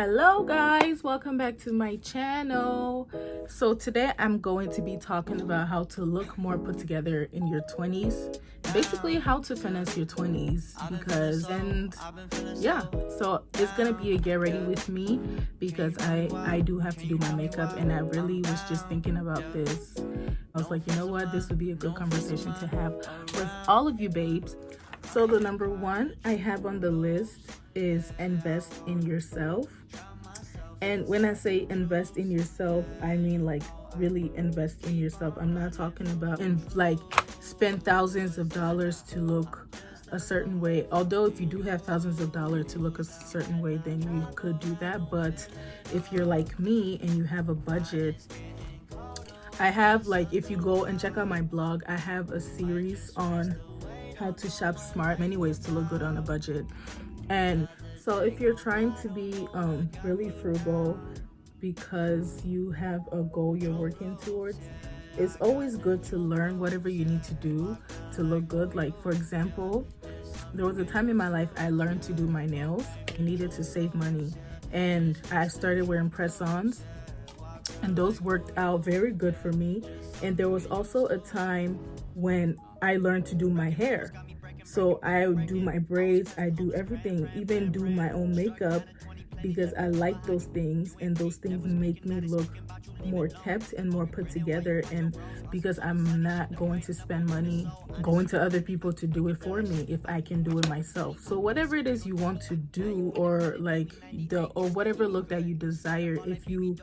Hello guys, welcome back to my channel. So today I'm going to be talking about how to look more put together in your 20s, basically how to finesse your 20s, so it's gonna be a get ready with me because I do have to do my makeup, and I really was just thinking about this. I was like, you know what, this would be a good conversation to have with all of you babes. So the number one I have on the list is invest in yourself. And when I say invest in yourself, I mean like really invest in yourself. I'm not talking about spend thousands of dollars to look a certain way. Although if you do have thousands of dollars to look a certain way, then you could do that. But if you're like me and you have a budget, I have, like, if you go and check out my blog, I have a series on how to shop smart, many ways to look good on a budget. And so if you're trying to be really frugal because you have a goal you're working towards, it's always good to learn whatever you need to do to look good. Like, for example, there was a time in my life I learned to do my nails. I needed to save money, and I started wearing press-ons, and those worked out very good for me. And there was also a time when I learned to do my hair. So I do my braids, I do everything, even do my own makeup, because I like those things, and those things make me look more kept and more put together. And because I'm not going to spend money going to other people to do it for me if I can do it myself. So whatever it is you want to do, or whatever look that you desire, if you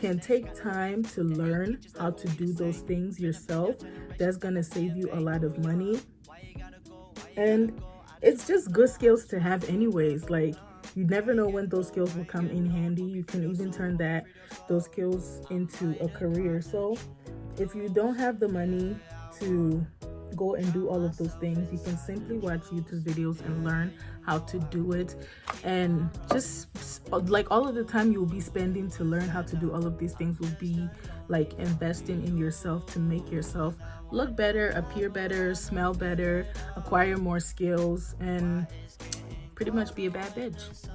can take time to learn how to do those things yourself, that's gonna save you a lot of money. And it's just good skills to have anyways. Like, you never know when those skills will come in handy. You can even turn those skills into a career. So if you don't have the money to go and do all of those things, you can simply watch YouTube videos and learn how to do it. And just like all of the time you will be spending to learn how to do all of these things will be like investing in yourself to make yourself look better, appear better, smell better, acquire more skills, and pretty much be a bad bitch,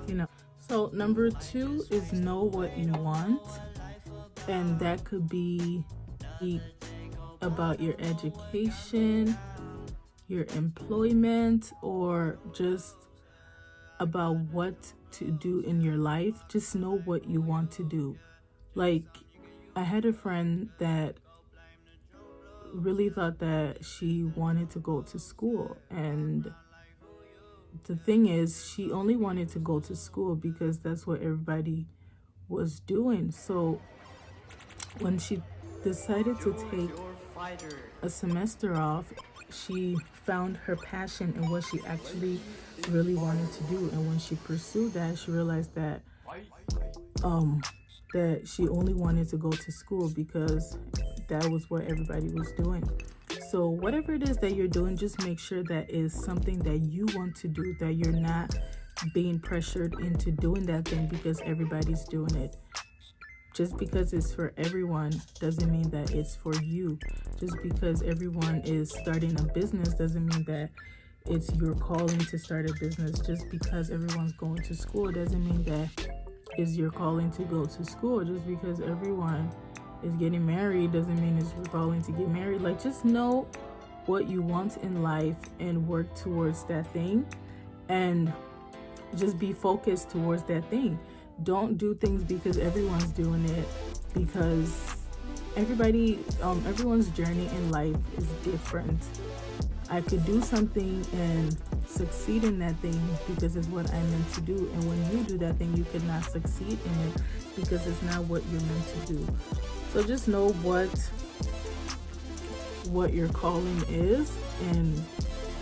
you know. So number two is know what you want, and that could be about your education, your employment, or just about what to do in your life. Just know what you want to do. Like, I had a friend that really thought that she wanted to go to school, and the thing is, she only wanted to go to school because that's what everybody was doing. So when she decided to take a semester off, she found her passion in what she actually really wanted to do. And when she pursued that, she realized that that she only wanted to go to school because that was what everybody was doing. So whatever it is that you're doing, just make sure that is something that you want to do, that you're not being pressured into doing that thing because everybody's doing it. Just because it's for everyone doesn't mean that it's for you. Just because everyone is starting a business doesn't mean that it's your calling to start a business. Just because everyone's going to school doesn't mean that it's your calling to go to school. Just because everyone is getting married doesn't mean it's your calling to get married. Like, just know what you want in life and work towards that thing, and just be focused towards that thing. Don't do things because everyone's doing it, because everyone's journey in life is different. I could do something and succeed in that thing because it's what I'm meant to do, and when you do that thing, you could not succeed in it because it's not what you're meant to do. So just know what your calling is and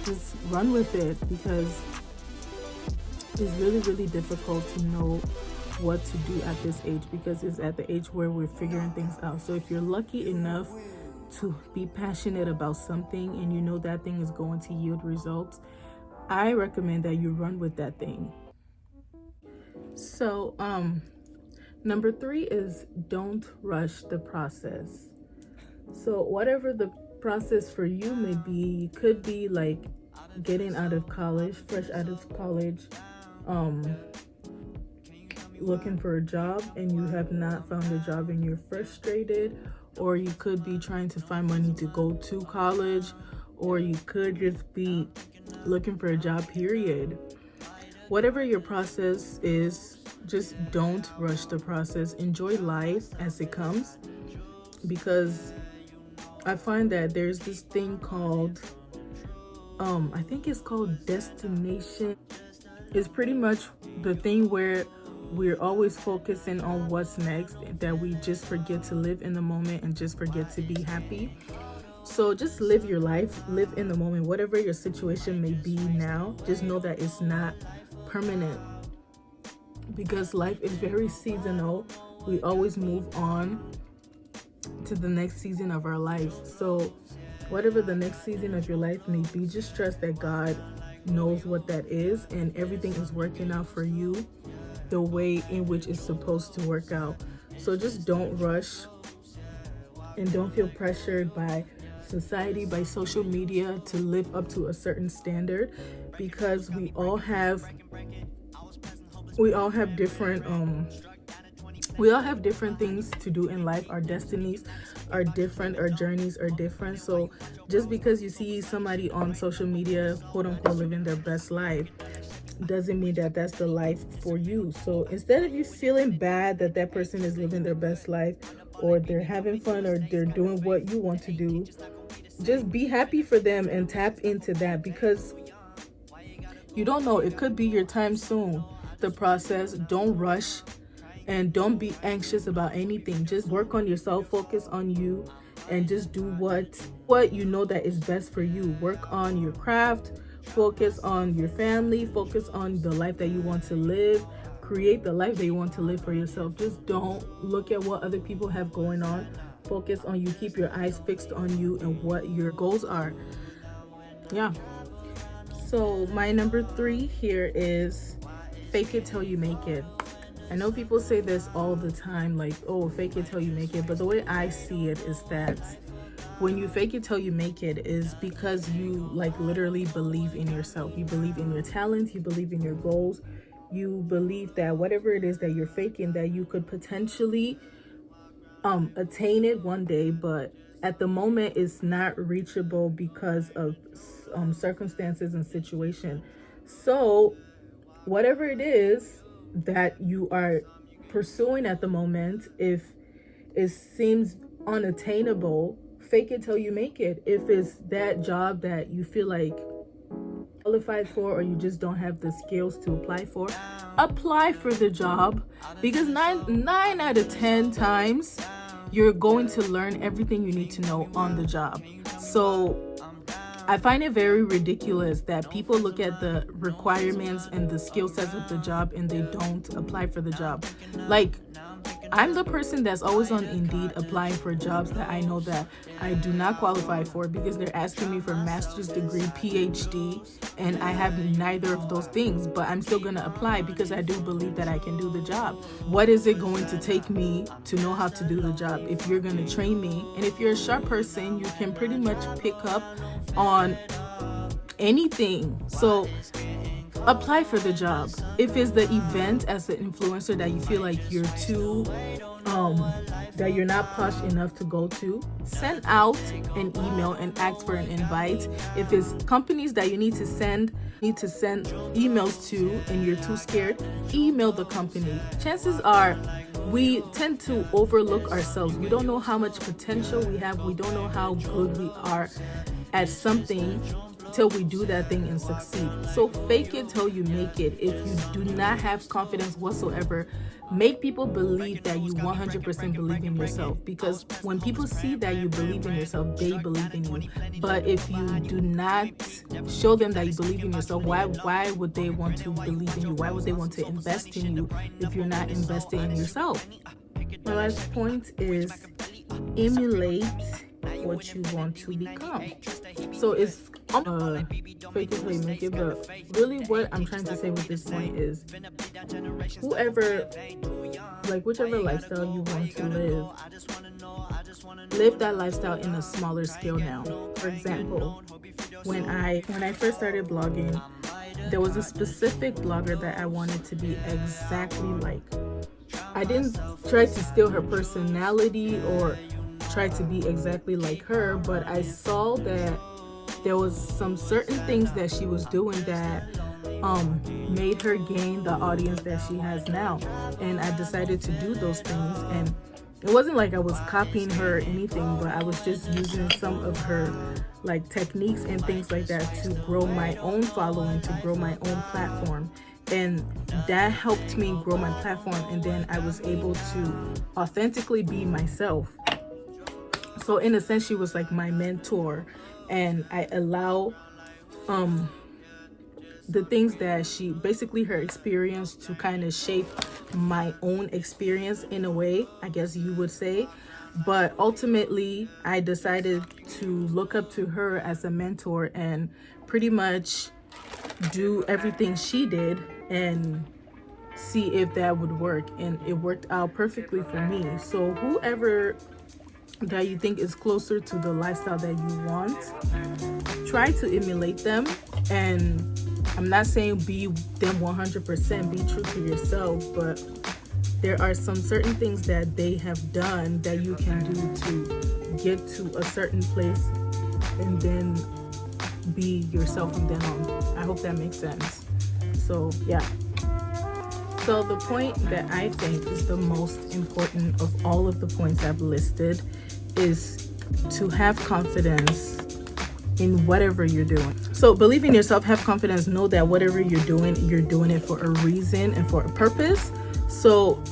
just run with it, because it's really, really difficult to know what to do at this age, because it's at the age where we're figuring things out. So if you're lucky enough to be passionate about something and you know that thing is going to yield results, I recommend that you run with that thing. So number three is don't rush the process. So whatever the process for you may be, could be like getting out of college, fresh out of college, looking for a job and you have not found a job and you're frustrated, or you could be trying to find money to go to college, or you could just be looking for a job, period. Whatever your process is, just don't rush the process. Enjoy life as it comes, because I find that there's this thing called I think it's called destination. It's pretty much the thing where we're always focusing on what's next, that we just forget to live in the moment and just forget to be happy. So just live your life, live in the moment. Whatever your situation may be now, just know that it's not permanent, because life is very seasonal. We always move on to the next season of our life. So whatever the next season of your life may be, just trust that God knows what that is, and everything is working out for you the way in which it's supposed to work out. So just don't rush, and don't feel pressured by society, by social media, to live up to a certain standard, because we all have different we all have different things to do in life. Our destinies are different, our journeys are different. So just because you see somebody on social media, quote unquote, living their best life, doesn't mean that that's the life for you. So instead of you feeling bad that that person is living their best life, or they're having fun, or they're doing what you want to do, just be happy for them and tap into that, because you don't know, it could be your time soon. The process, don't rush, and don't be anxious about anything. Just work on yourself, focus on you, and just do what you know that is best for you. Work on your craft, focus on your family, focus on the life that you want to live, create the life that you want to live for yourself. Just don't look at what other people have going on. Focus on you, keep your eyes fixed on you and what your goals are. Yeah. So my number 3 here is fake it till you make it. I know people say this all the time, like, oh, fake it till you make it. But the way I see it is that when you fake it till you make it is because you like literally believe in yourself. You believe in your talents, you believe in your goals. You believe that whatever it is that you're faking, that you could potentially attain it one day, but at the moment it's not reachable because of circumstances and situation. So whatever it is that you are pursuing at the moment, if it seems unattainable, fake it till you make it. If it's that job that you feel like qualified for, or you just don't have the skills to apply for the job, because nine out of 10 times you're going to learn everything you need to know on the job. So I find it very ridiculous that people look at the requirements and the skill sets of the job and they don't apply for the job. Like, I'm the person that's always on Indeed applying for jobs that I know that I do not qualify for, because they're asking me for master's degree, PhD, and I have neither of those things, but I'm still going to apply because I do believe that I can do the job. What is it going to take me to know how to do the job if you're going to train me? And if you're a sharp person, you can pretty much pick up on anything. So apply for the job. If it's the event as an influencer that you feel like you're too that you're not posh enough to go to, send out an email and ask for an invite. If it's companies that you need to send emails to and you're too scared, email the company. Chances are we tend to overlook ourselves. We don't know how much potential we have. We don't know how good we are at something till we do that thing and succeed. So fake it till you make it. If you do not have confidence whatsoever, make people believe that you 100% believe in yourself, because when people see that you believe in yourself, they believe in you. But if you do not show them that you believe in yourself, why would they want to believe in you? Why would they want to invest in you if you're not investing in yourself? My last point is emulate what you want to become. So it's fake it till you make it, but really what I'm trying to say with this point is whichever lifestyle you want to live that lifestyle in a smaller scale now. For example, when I first started blogging, there was a specific blogger that I wanted to be exactly like. I didn't try to steal her personality or try to be exactly like her, but I saw that there was some certain things that she was doing that made her gain the audience that she has now, and I decided to do those things. And it wasn't like I was copying her or anything, but I was just using some of her like techniques and things like that to grow my own following, to grow my own platform. And that helped me grow my platform, and then I was able to authentically be myself. So in a sense, she was like my mentor, and I allow the things that she, basically her experience, to kind of shape my own experience in a way, I guess you would say. But ultimately, I decided to look up to her as a mentor and pretty much do everything she did and see if that would work. And it worked out perfectly for me. So whoever that you think is closer to the lifestyle that you want, try to emulate them. And I'm not saying be them 100%, be true to yourself, but there are some certain things that they have done that you can do to get to a certain place and then be yourself from then on. I hope that makes sense. So yeah. So the point that I think is the most important of all of the points I've listed is to have confidence in whatever you're doing. So believe in yourself, have confidence, know that whatever you're doing it for a reason and for a purpose. So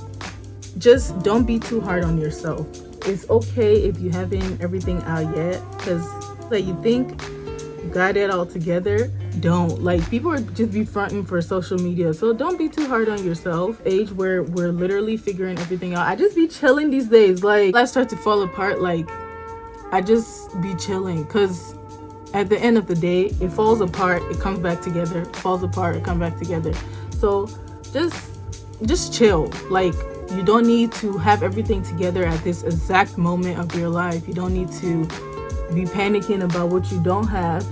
just don't be too hard on yourself. It's okay if you haven't everything out yet, because like you think you got it all together. Don't. Like, people are just be fronting for social media, so don't be too hard on yourself. Age where we're literally figuring everything out. I just be chilling these days. Like, life starts to fall apart, like I just be chilling, because at the end of the day, it falls apart, it comes back together, falls apart, it comes back together. So just chill. Like, you don't need to have everything together at this exact moment of your life. You don't need to be panicking about what you don't have.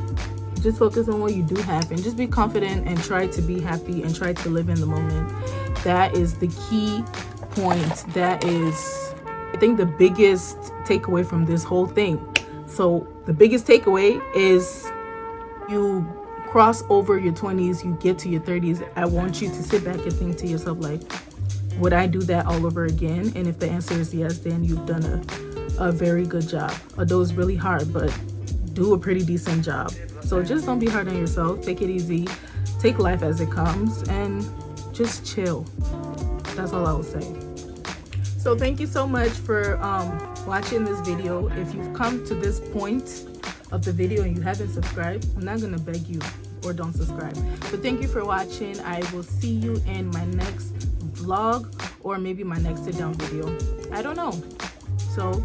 Just focus on what you do have and just be confident and try to be happy and try to live in the moment. That is the key point. That is, I think, the biggest takeaway from this whole thing. So the biggest takeaway is, you cross over your 20s, you get to your 30s. I want you to sit back and think to yourself, like, would I do that all over again? And if the answer is yes, then you've done a very good job. Although it's really hard, but do a pretty decent job. So just don't be hard on yourself. Take it easy. Take life as it comes and just chill. That's all I will say. So thank you so much for watching this video. If you've come to this point of the video and you haven't subscribed, I'm not gonna beg you or don't subscribe. But thank you for watching. I will see you in my next vlog, or maybe my next sit down video. I don't know. So